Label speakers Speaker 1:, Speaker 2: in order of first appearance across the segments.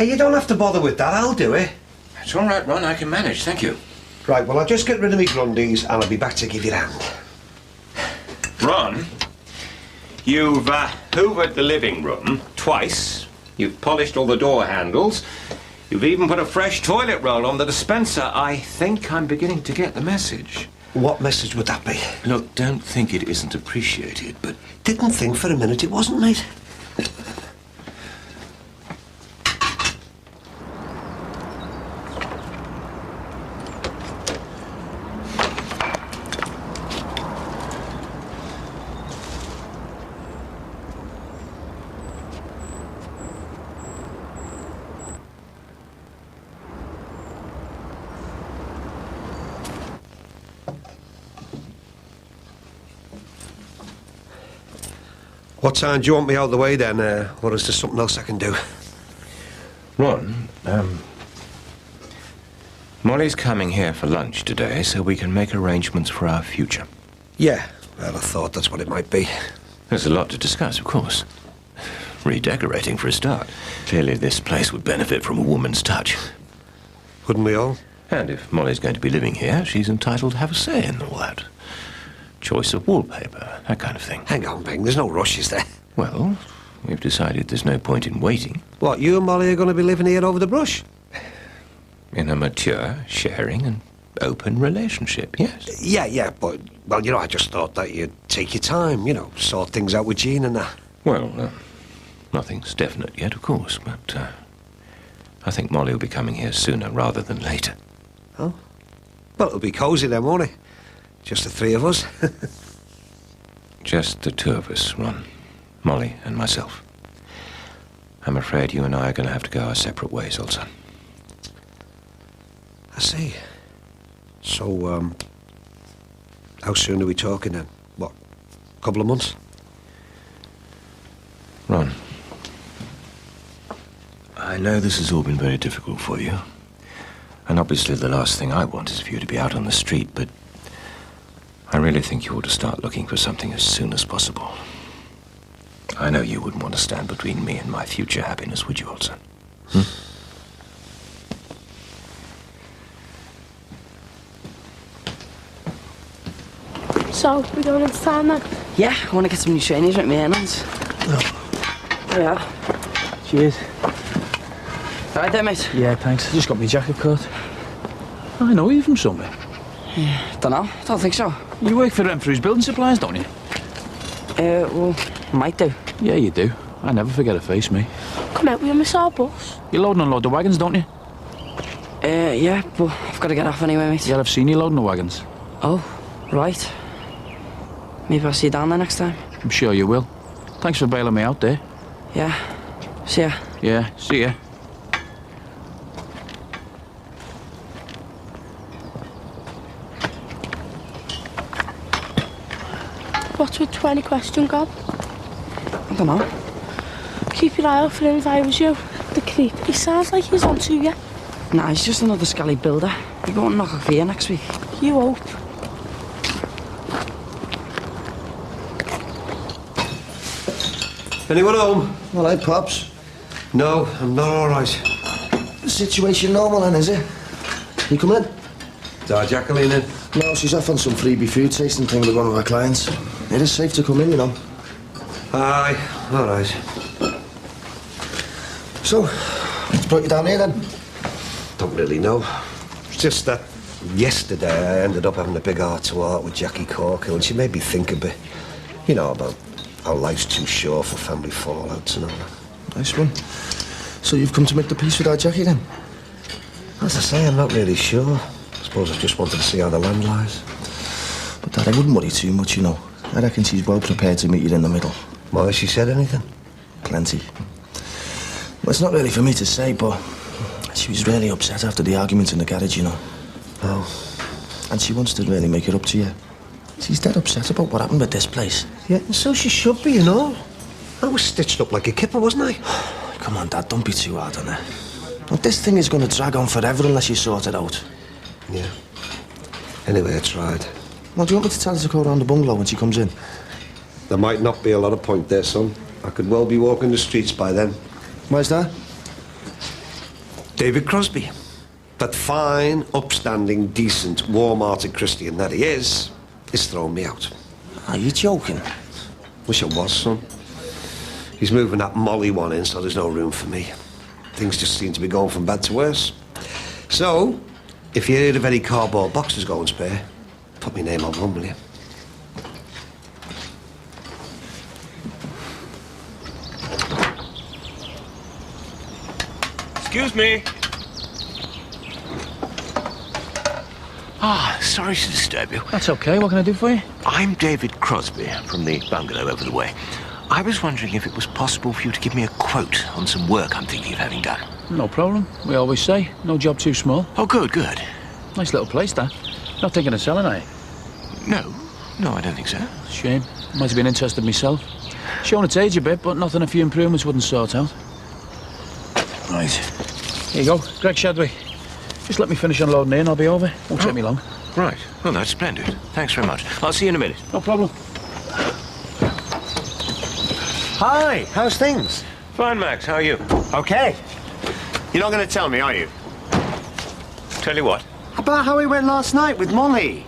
Speaker 1: Hey, you don't have to bother with that. I'll do it.
Speaker 2: It's all right, Ron. I can manage. Thank you.
Speaker 1: Right, well, I'll just get rid of me grundies and I'll be back to give you a hand.
Speaker 2: Ron, you've hoovered the living room twice. You've polished all the door handles. You've even put a fresh toilet roll on the dispenser. I think I'm beginning to get the message.
Speaker 1: What message would that be?
Speaker 2: Look, don't think it isn't appreciated, but...
Speaker 1: Didn't think for a minute it wasn't, mate. What time do you want me out of the way then, or is there something else I can do?
Speaker 2: Ron, Molly's coming here for lunch today, so we can make arrangements for our future.
Speaker 1: Yeah, well, I thought that's what it might be.
Speaker 2: There's a lot to discuss, of course. Redecorating for a start. Clearly this place would benefit from a woman's touch.
Speaker 1: Wouldn't we all?
Speaker 2: And if Molly's going to be living here, she's entitled to have a say in all that. Choice of wallpaper, that kind of thing.
Speaker 1: Hang on, Bing, there's no rush, is there?
Speaker 2: Well, we've decided there's no point in waiting.
Speaker 1: What, you and Molly are going to be living here over the brush?
Speaker 2: In a mature, sharing and open relationship, yes.
Speaker 1: Yeah, but, well, you know, I just thought that you'd take your time, you know, sort things out with Jean and that.
Speaker 2: Well, nothing's definite yet, of course, but I think Molly will be coming here sooner rather than later.
Speaker 1: Oh? Well, it'll be cosy then, won't it? Just the three of us?
Speaker 2: Just the two of us, Ron. Molly and myself. I'm afraid you and I are going to have to go our separate ways, old son.
Speaker 1: I see. So, how soon are we talking then? What, a couple of months?
Speaker 2: Ron, I know this has all been very difficult for you. And obviously the last thing I want is for you to be out on the street, but I really think you ought to start looking for something as soon as possible. I know you wouldn't want to stand between me and my future happiness, would you, old son?
Speaker 3: So, we're going into town then?
Speaker 4: Yeah, I want to get some new trainers with me hands. Yeah.
Speaker 5: Cheers.
Speaker 4: All right there, mate?
Speaker 5: Yeah, thanks. I just got my jacket cut. I know you from somewhere.
Speaker 4: Yeah, don't think so.
Speaker 5: You work for Renfrew's Building Supplies, don't you?
Speaker 4: Well, might do.
Speaker 5: Yeah, you do. I never forget a face, me.
Speaker 3: Come out, we miss our bus.
Speaker 5: You load and unload the wagons, don't you?
Speaker 4: Yeah, but I've got to get off anyway, mate.
Speaker 5: Yeah, I've seen you loading the wagons.
Speaker 4: Oh, right. Maybe I'll see you down there next time.
Speaker 5: I'm sure you will. Thanks for bailing me out there.
Speaker 4: Yeah. See ya.
Speaker 5: Yeah, see ya.
Speaker 3: What's with 20 question, Gob?
Speaker 4: I don't know.
Speaker 3: Keep your eye out for him if I was you. The creep. He sounds like he's onto you.
Speaker 4: Nah, he's just another scally builder. We're going to knock off here next week.
Speaker 3: You hope.
Speaker 1: Anyone home?
Speaker 6: All right, Pops.
Speaker 1: No, I'm not all right.
Speaker 6: The situation normal then, is it? You come in?
Speaker 1: Is our Jacqueline in?
Speaker 6: No, she's off on some freebie food tasting thing with one of our clients. It is safe to come in, you know.
Speaker 1: Aye, all right.
Speaker 6: So, what's brought you down here then?
Speaker 1: Don't really know. It's just that yesterday I ended up having a big heart-to-heart with Jackie Corker, and she made me think a bit, you know, about how life's too short for family fallouts and all that.
Speaker 6: Nice one. So you've come to make the peace with our Jackie then?
Speaker 1: As I say, I'm not really sure. I suppose I just wanted to see how the land lies.
Speaker 6: But Dad, I wouldn't worry too much, you know. I reckon she's well prepared to meet you in the middle.
Speaker 1: Why, has she said anything?
Speaker 6: Plenty. Well, it's not really for me to say, but she was really upset after the argument in the garage, you know.
Speaker 1: Oh.
Speaker 6: And she wants to really make it up to you. She's dead upset about what happened with this place.
Speaker 1: Yeah, and so she should be, you know. I was stitched up like a kipper, wasn't I?
Speaker 6: Come on, Dad, don't be too hard on her. Look, this thing is going to drag on forever unless you sort it out.
Speaker 1: Yeah. Anyway, I tried.
Speaker 6: Well, do you want me to tell her to go around the bungalow when she comes in?
Speaker 1: There might not be a lot of point there, son. I could well be walking the streets by then.
Speaker 6: Where's that?
Speaker 1: David Crosby. That fine, upstanding, decent, warm-hearted Christian that he is throwing me out.
Speaker 6: Are you joking?
Speaker 1: Wish I was, son. He's moving that Molly one in, so there's no room for me. Things just seem to be going from bad to worse. So, if you heard of any cardboard boxes going spare, put my name on one, will you?
Speaker 2: Excuse me. Sorry to disturb you.
Speaker 5: That's okay. What can I do for you?
Speaker 2: I'm David Crosby from the bungalow over the way. I was wondering if it was possible for you to give me a quote on some work I'm thinking of having done.
Speaker 5: No problem. We always say, no job too small.
Speaker 2: Oh, good, good.
Speaker 5: Nice little place, that. Not thinking of selling, are you?
Speaker 2: No, I don't think so.
Speaker 5: Shame. Might have been interested myself. Shown its age a bit, but nothing a few improvements wouldn't sort out. Right. Here you go. Greg Shadway. Just let me finish unloading here and I'll be over. Won't take me long.
Speaker 2: Right. Well, that's splendid. Thanks very much. I'll see you in a minute.
Speaker 5: No problem.
Speaker 7: Hi, how's things?
Speaker 2: Fine, Max. How are you?
Speaker 7: Okay. You're not going to tell me, are you?
Speaker 2: Tell you what.
Speaker 7: About how we went last night with Molly.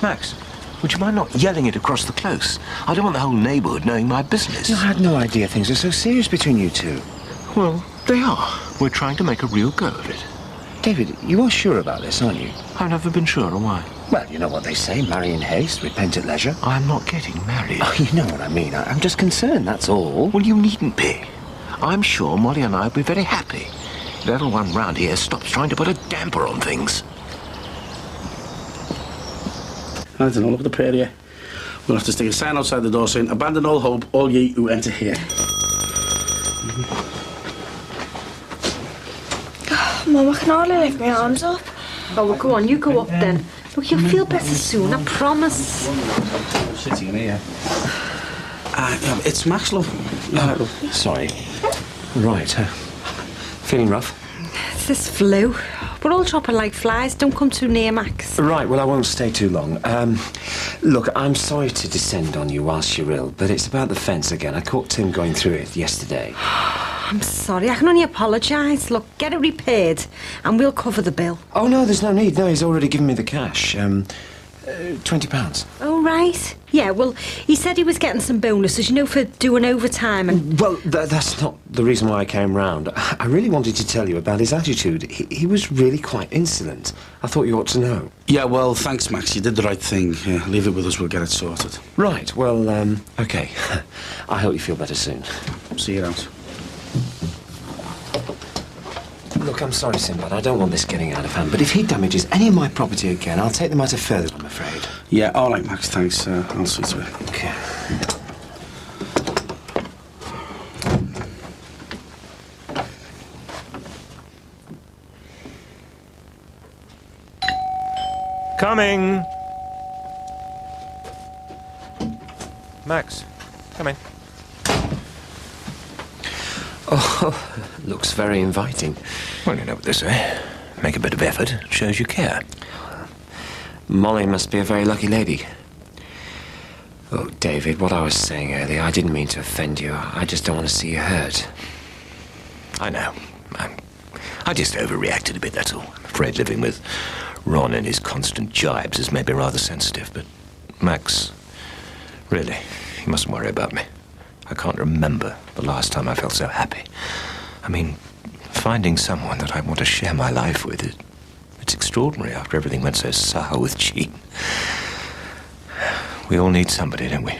Speaker 2: Max, would you mind not yelling it across the close? I don't want the whole neighbourhood knowing my business.
Speaker 7: I had no idea things are so serious between you two.
Speaker 2: Well, they are. We're trying to make a real go of it.
Speaker 7: David, you are sure about this, aren't you?
Speaker 2: I've never been sure on why.
Speaker 7: Well, you know what they say, marry in haste, repent at leisure.
Speaker 2: I'm not getting married.
Speaker 7: Oh, you know what I mean. I'm just concerned, that's all.
Speaker 2: Well, you needn't be. I'm sure Molly and I will be very happy if everyone round here stops trying to put a damper on things.
Speaker 8: I don't know, look at the prayer here. We'll have to stick a sign outside the door saying, abandon all hope, all ye who enter here.
Speaker 3: Mum, I can hardly lift my arms up.
Speaker 9: Oh, well, go on, you go up then. Look, you'll feel better soon, I promise.
Speaker 8: Sitting in here. Yeah, it's Max, love.
Speaker 7: Sorry. Right, feeling rough?
Speaker 9: It's this flu. We're all dropping like flies. Don't come too near, Max.
Speaker 7: Right, well, I won't stay too long. Look, I'm sorry to descend on you whilst you're ill, but it's about the fence again. I caught Tim going through it yesterday.
Speaker 9: I'm sorry, I can only apologise. Look, get it repaired and we'll cover the bill.
Speaker 7: Oh, no, there's no need. No, he's already given me the cash. £20.
Speaker 9: Oh, right. Yeah, well, he said he was getting some bonuses, you know, for doing overtime and...
Speaker 7: Well, that's not the reason why I came round. I really wanted to tell you about his attitude. He was really quite insolent. I thought you ought to know.
Speaker 8: Yeah, well, thanks, Max. You did the right thing. Leave it with us, we'll get it sorted.
Speaker 7: Right, well, OK. I hope you feel better soon.
Speaker 8: See you out.
Speaker 7: Look, I'm sorry, Sinbad. I don't want this getting out of hand, but if he damages any of my property again, I'll take the matter further, I'm afraid.
Speaker 8: Yeah, all right, Max, thanks. I'll see to it.
Speaker 7: OK.
Speaker 2: Coming! Max, come in.
Speaker 7: Oh, looks very inviting.
Speaker 2: Well, you know what they say. Make a bit of effort, it shows you care.
Speaker 7: Molly must be a very lucky lady. Oh, David, what I was saying earlier, I didn't mean to offend you. I just don't want to see you hurt.
Speaker 2: I know. I just overreacted a bit, that's all. I'm afraid living with Ron and his constant jibes has made me rather sensitive, but Max, really, you mustn't worry about me. I can't remember the last time I felt so happy. I mean, finding someone that I want to share my life with, it's extraordinary after everything went so sour with Jean. We all need somebody, don't we?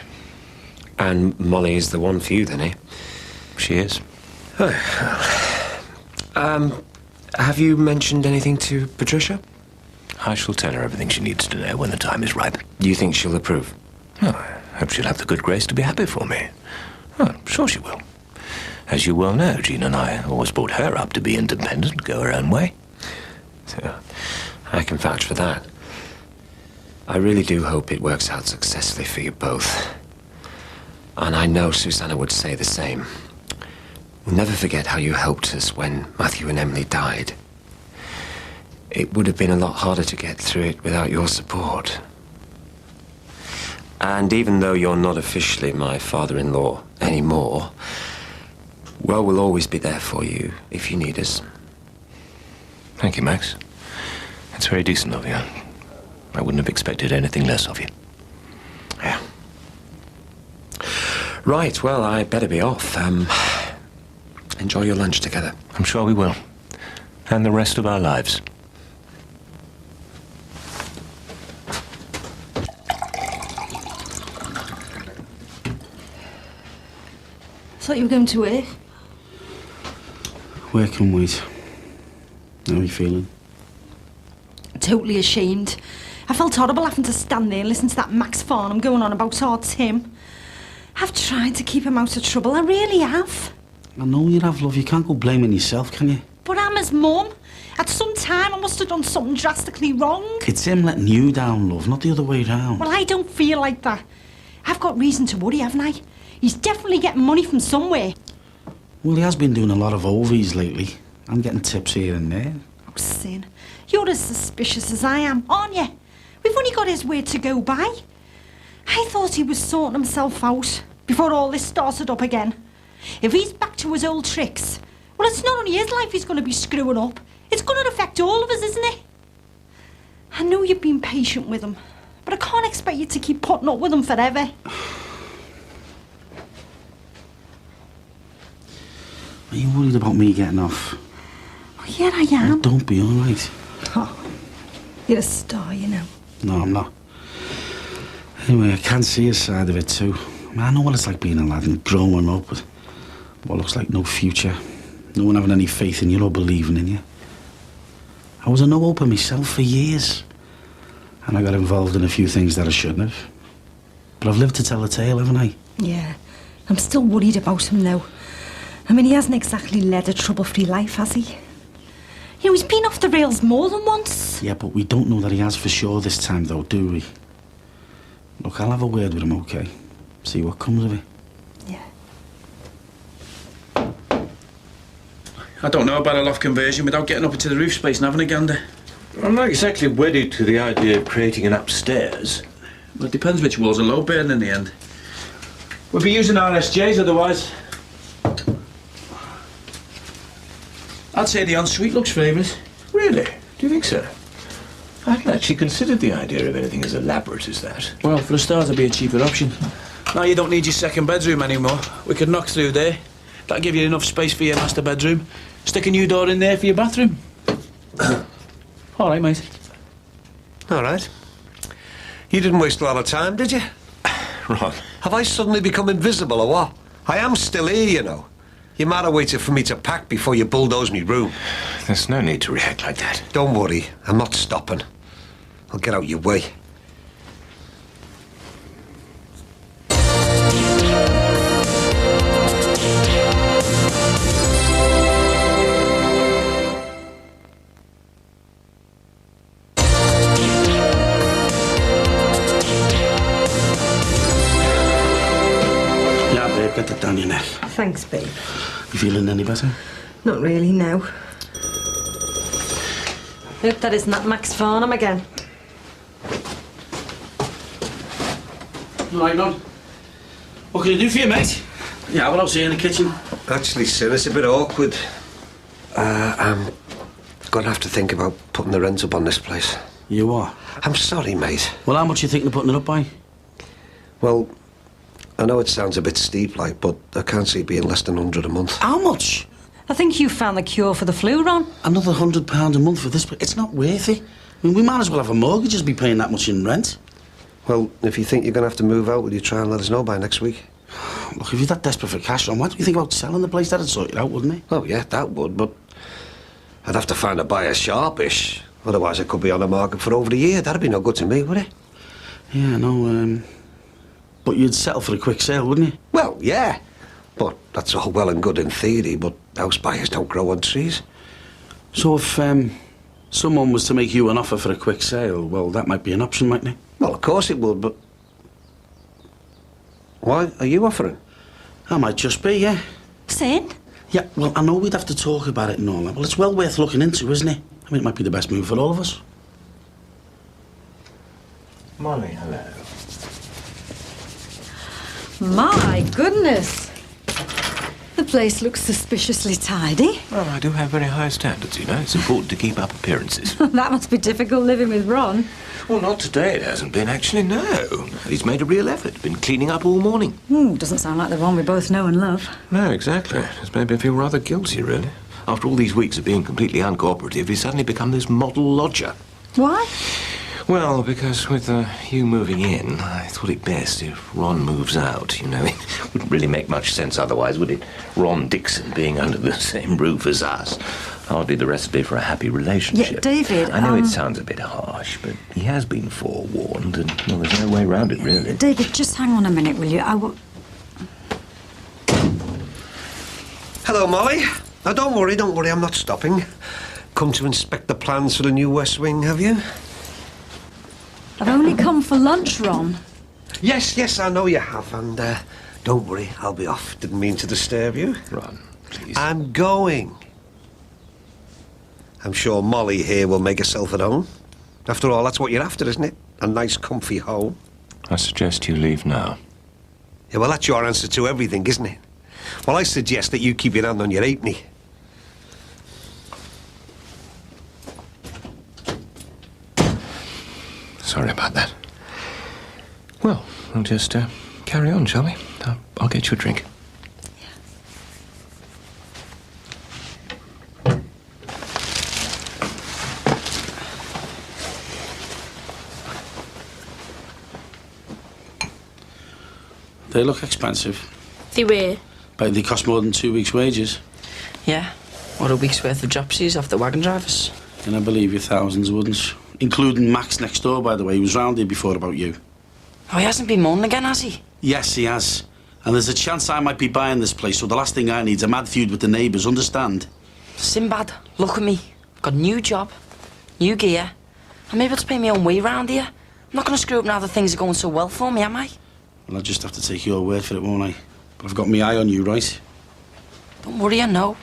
Speaker 7: And Molly is the one for you, then, eh?
Speaker 2: She is.
Speaker 7: Have you mentioned anything to Patricia?
Speaker 2: I shall tell her everything she needs to know when the time is ripe.
Speaker 7: Do you think she'll approve?
Speaker 2: Oh, I hope she'll have the good grace to be happy for me. Oh, I'm sure she will. As you well know, Jean and I always brought her up to be independent, go her own way.
Speaker 7: So, I can vouch for that. I really do hope it works out successfully for you both. And I know Susanna would say the same. We'll never forget how you helped us when Matthew and Emily died. It would have been a lot harder to get through it without your support. And even though you're not officially my father-in-law anymore, Well, we'll always be there for you if you need us.
Speaker 2: Thank you, Max. It's very decent of you. I wouldn't have expected anything less of you.
Speaker 7: Yeah. Right, well, I better be off. Enjoy your lunch together.
Speaker 2: I'm sure we will. And the rest of our lives.
Speaker 9: I thought you were going to work.
Speaker 8: Work can wait. How are you feeling?
Speaker 9: Totally ashamed. I felt horrible having to stand there and listen to that Max Farnham going on about our Tim. I've tried to keep him out of trouble, I really have.
Speaker 8: I know you have, love. You can't go blaming yourself, can you?
Speaker 9: But I'm his mum. At some time, I must have done something drastically wrong.
Speaker 8: It's him letting you down, love, not the other way round.
Speaker 9: Well, I don't feel like that. I've got reason to worry, haven't I? He's definitely getting money from somewhere.
Speaker 8: Well, he has been doing a lot of overs lately. I'm getting tips here and there.
Speaker 9: Oh, Sin, you're as suspicious as I am, aren't you? We've only got his word to go by. I thought he was sorting himself out before all this started up again. If he's back to his old tricks, well, it's not only his life he's going to be screwing up. It's going to affect all of us, isn't it? I know you've been patient with him, but I can't expect you to keep putting up with him forever.
Speaker 8: Are you worried about me getting off?
Speaker 9: Oh, yeah, I am.
Speaker 8: Well, don't be, all right?
Speaker 9: Oh, you're a star, you know.
Speaker 8: No, I'm not. Anyway, I can see a side of it too. I mean, I know what it's like being a lad and growing up with what looks like no future. No one having any faith in you or believing in you. I was a no-hoper myself for years. And I got involved in a few things that I shouldn't have. But I've lived to tell the tale, haven't I?
Speaker 9: Yeah, I'm still worried about him though. I mean, he hasn't exactly led a trouble-free life, has he? You know, he's been off the rails more than once.
Speaker 8: Yeah, but we don't know that he has for sure this time, though, do we? Look, I'll have a word with him, okay? See what comes of it.
Speaker 9: Yeah.
Speaker 5: I don't know about a loft conversion without getting up into the roof space and having a gander.
Speaker 2: I'm not exactly wedded to the idea of creating an upstairs.
Speaker 5: Well, it depends which walls are low burning in the end. We'll be using RSJs otherwise. I'd say the ensuite looks favourite.
Speaker 2: Really? Do you think so? I hadn't actually considered the idea of anything as elaborate as that.
Speaker 5: Well, for a start, it'd be a cheaper option. Now you don't need your second bedroom anymore. We could knock through there. That'll give you enough space for your master bedroom. Stick a new door in there for your bathroom. All right, mate.
Speaker 1: All right. You didn't waste a lot of time, did you?
Speaker 2: Ron.
Speaker 1: Have I suddenly become invisible or what? I am still here, you know. You might have waited for me to pack before you bulldoze me room.
Speaker 2: There's no need to react like that.
Speaker 1: Don't worry, I'm not stopping. I'll get out your way.
Speaker 8: Yeah, babe, get that down your neck.
Speaker 9: Thanks, babe.
Speaker 8: You feeling any better?
Speaker 9: Not really, no. Hope that isn't that Max Farnham again.
Speaker 8: All right, Lon. What can I do for you, mate? Yeah, well, I was here in the kitchen.
Speaker 1: Actually, sir, it's a bit awkward. I'm gonna have to think about putting the rent up on this place.
Speaker 8: You are?
Speaker 1: I'm sorry, mate.
Speaker 8: Well, how much you thinking of putting it up by?
Speaker 1: Well, I know it sounds a bit steep, like, but I can't see it being less than 100 a month.
Speaker 8: How much?
Speaker 9: I think you found the cure for the flu, Ron.
Speaker 8: Another £100 a month for this, but it's not worth it. I mean, we might as well have a mortgage as be paying that much in rent.
Speaker 1: Well, if you think you're gonna have to move out, will you try and let us know by next week?
Speaker 8: Look, if you're that desperate for cash, Ron, why don't you think about selling the place? That'd sort it out, wouldn't it?
Speaker 1: Oh, yeah, that would, but I'd have to find a buyer sharpish. Otherwise, it could be on the market for over a year. That'd be no good to me, would it?
Speaker 8: Yeah, no, but you'd settle for a quick sale, wouldn't you?
Speaker 1: Well, yeah. But that's all well and good in theory, but house buyers don't grow on trees.
Speaker 8: So if someone was to make you an offer for a quick sale, well, that might be an option, mightn't it?
Speaker 1: Well, of course it would, but why are you offering?
Speaker 8: I might just be, yeah.
Speaker 9: Sin?
Speaker 8: Yeah, well, I know we'd have to talk about it and all that. Well, it's well worth looking into, isn't it? I mean, it might be the best move for all of us.
Speaker 2: Molly, hello.
Speaker 9: My goodness. The place looks suspiciously tidy.
Speaker 2: Well, I do have very high standards, you know. It's important to keep up appearances.
Speaker 9: That must be difficult living with Ron.
Speaker 2: Well, not today, it hasn't been, actually, no. He's made a real effort. Been cleaning up all morning.
Speaker 9: Doesn't sound like the Ron we both know and love.
Speaker 2: No, exactly. It's made me feel rather guilty, really. After all these weeks of being completely uncooperative, he's suddenly become this model lodger.
Speaker 9: Why?
Speaker 2: Well, because with you moving in, I thought it best if Ron moves out, you know. It wouldn't really make much sense otherwise, would it? Ron Dixon being under the same roof as us. Hardly the recipe for a happy relationship.
Speaker 9: Yeah, David,
Speaker 2: I know it sounds a bit harsh, but he has been forewarned, and, well, there's no way around it, really.
Speaker 9: David, just hang on a minute, will you?
Speaker 1: Hello, Molly. Now, don't worry, I'm not stopping. Come to inspect the plans for the new West Wing, have you?
Speaker 9: I've only come for lunch, Ron.
Speaker 1: Yes, I know you have, and don't worry, I'll be off. Didn't mean to disturb you.
Speaker 2: Ron, please.
Speaker 1: I'm going. I'm sure Molly here will make herself at home. After all, that's what you're after, isn't it? A nice, comfy home.
Speaker 2: I suggest you leave now.
Speaker 1: Yeah, well, that's your answer to everything, isn't it? Well, I suggest that you keep your hand on your halfpenny.
Speaker 2: Sorry about that. Well, we'll just carry on, shall we? I'll get you a drink.
Speaker 8: They look expensive.
Speaker 3: They were.
Speaker 8: But they cost more than 2 weeks' wages.
Speaker 4: Yeah, or a week's worth of dropsies off the wagon drivers.
Speaker 8: And I believe you thousands wouldn't. Including Max next door, by the way. He was round here before about you.
Speaker 4: Oh, he hasn't been moaning again, has he?
Speaker 8: Yes, he has. And there's a chance I might be buying this place, so the last thing I need is a mad feud with the neighbours, understand?
Speaker 4: Sinbad, look at me. Got a new job, new gear. I'm able to pay my own way round here. I'm not going to screw up now that things are going so well for me, am I?
Speaker 8: Well, I'll just have to take your word for it, won't I? But I've got my eye on you, right?
Speaker 4: Don't worry, I know.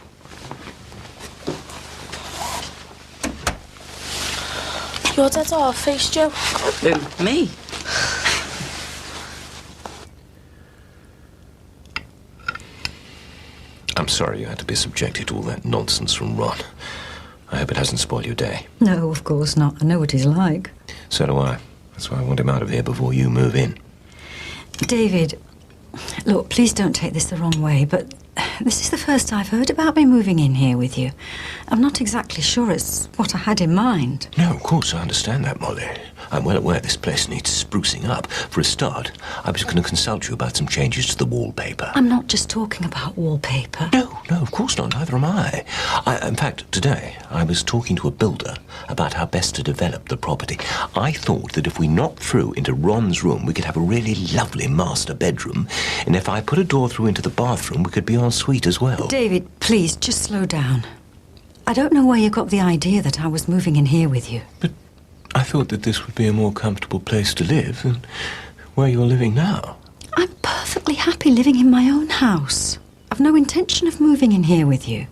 Speaker 3: Your dad's off face, Joe.
Speaker 4: Who? Me?
Speaker 2: I'm sorry you had to be subjected to all that nonsense from Ron. I hope it hasn't spoiled your day.
Speaker 9: No, of course not. I know what he's like.
Speaker 2: So do I. That's why I want him out of here before you move in.
Speaker 9: David, look, please don't take this the wrong way, but this is the first I've heard about me moving in here with you. I'm not exactly sure it's what I had in mind.
Speaker 2: No, of course, I understand that, Molly. I'm well aware this place needs sprucing up. For a start, I was going to consult you about some changes to the wallpaper.
Speaker 9: I'm not just talking about wallpaper.
Speaker 2: No, of course not. Neither am I. In fact, today, I was talking to a builder about how best to develop the property. I thought that if we knocked through into Ron's room, we could have a really lovely master bedroom. And if I put a door through into the bathroom, we could be en suite as well.
Speaker 9: David, please, just slow down. I don't know where you got the idea that I was moving in here with you.
Speaker 2: But I thought that this would be a more comfortable place to live than where you're living now.
Speaker 9: I'm perfectly happy living in my own house. I've no intention of moving in here with you.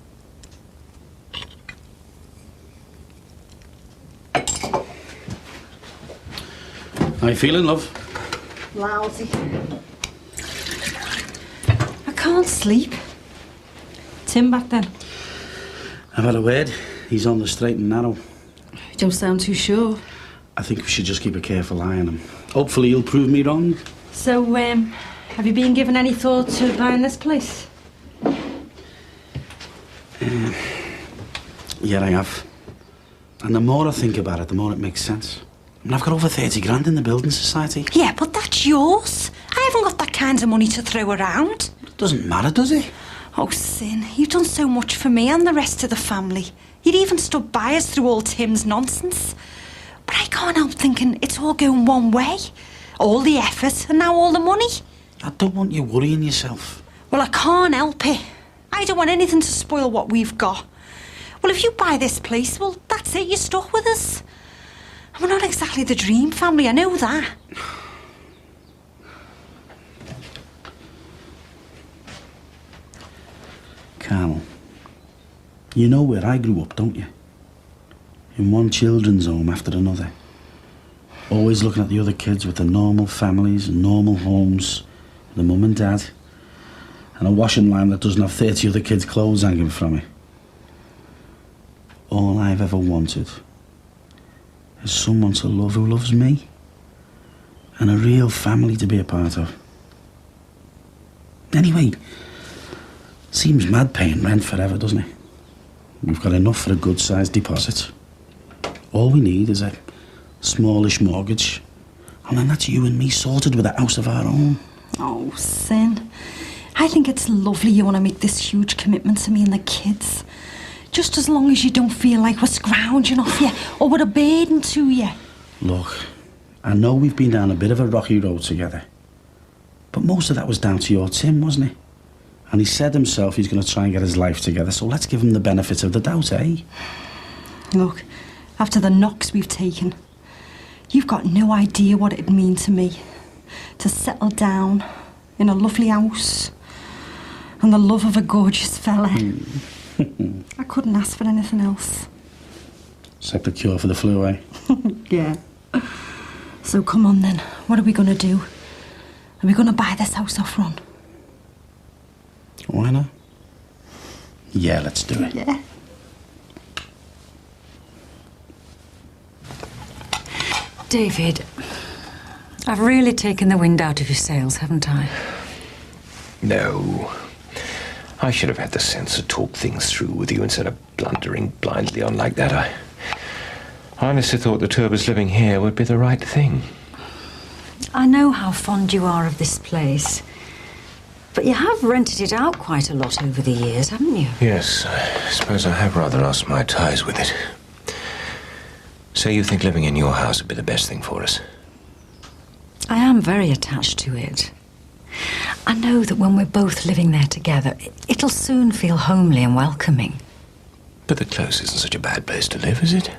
Speaker 8: How you feeling, love?
Speaker 9: Lousy. I can't sleep. Tim back then?
Speaker 8: I've had a word. He's on the straight and narrow.
Speaker 9: You don't sound too sure.
Speaker 8: I think we should just keep a careful eye on him. Hopefully he'll prove me wrong.
Speaker 9: So, have you been given any thought to buying this place?
Speaker 8: Yeah, I have. And the more I think about it, the more it makes sense. I mean, I've got over 30 grand in the building society.
Speaker 9: Yeah, but that's yours. I haven't got that kind of money to throw around.
Speaker 8: It doesn't matter, does it?
Speaker 9: Oh, Sin, you've done so much for me and the rest of the family. You'd even stood by us through all Tim's nonsense. But I can't help thinking it's all going one way. All the effort and now all the money.
Speaker 8: I don't want you worrying yourself.
Speaker 9: Well, I can't help it. I don't want anything to spoil what we've got. Well, if you buy this place, well, that's it, you're stuck with us. And we're not exactly the dream family, I know that.
Speaker 8: Carl, you know where I grew up, don't you? In one children's home after another. Always looking at the other kids with their normal families and normal homes, the mum and dad. and a washing line that doesn't have 30 other kids' clothes hanging from it. All I've ever wanted is someone to love who loves me, and a real family to be a part of. Anyway, seems mad paying rent forever, doesn't it? We've got enough for a good-sized deposit. All we need is a smallish mortgage, and then that's you and me sorted with a house of our own.
Speaker 9: Oh, Sin. I think it's lovely you want to make this huge commitment to me and the kids. Just as long as you don't feel like we're scrounging off you or we're a burden to you.
Speaker 8: Look, I know we've been down a bit of a rocky road together, but most of that was down to your Tim, wasn't it? And he said himself he's going to try and get his life together, so let's give him the benefit of the doubt, eh?
Speaker 9: Look, after the knocks we've taken, you've got no idea what it'd mean to me to settle down in a lovely house and the love of a gorgeous fella. I couldn't ask for anything else.
Speaker 8: Except the cure for the flu, eh?
Speaker 9: Yeah. So come on then, what are we going to do? Are we going to buy this house off Ron?
Speaker 8: Why not? Yeah, let's do it.
Speaker 9: Yeah.
Speaker 10: David, I've really taken the wind out of your sails, haven't I?
Speaker 2: No. I should have had the sense to talk things through with you instead of blundering blindly on like that. I honestly thought the two of us living here would be the right thing.
Speaker 10: I know how fond you are of this place, but you have rented it out quite a lot over the years, haven't you?
Speaker 2: Yes, I suppose I have rather lost my ties with it. So you think living in your house would be the best thing for us?
Speaker 10: I am very attached to it. I know that when we're both living there together, it'll soon feel homely and welcoming.
Speaker 2: But the Close isn't such a bad place to live, is it?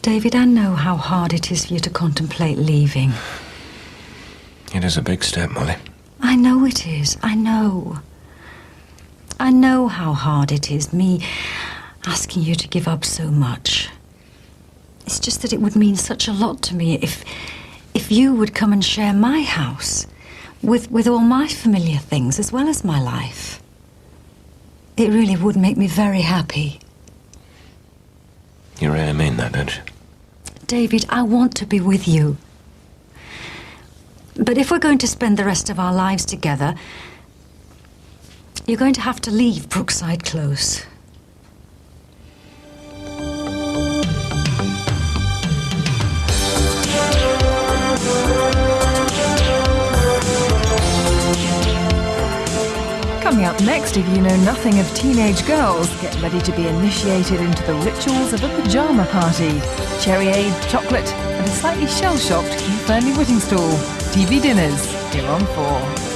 Speaker 10: David, I know how hard it is for you to contemplate leaving.
Speaker 2: It is a big step, Molly.
Speaker 10: I know it is. I know. I know how hard it is, me asking you to give up so much. It's just that it would mean such a lot to me if you would come and share my house with all my familiar things as well as my life. It really would make me very happy.
Speaker 2: You really mean that, don't you?
Speaker 10: David, I want to be with you. But if we're going to spend the rest of our lives together, you're going to have to leave Brookside Close.
Speaker 11: Coming up next, if you know nothing of teenage girls, get ready to be initiated into the rituals of a pyjama party. Cherryade, chocolate, and a slightly shell-shocked Hugh Fearnley-Whittingstall. TV dinners, here on 4.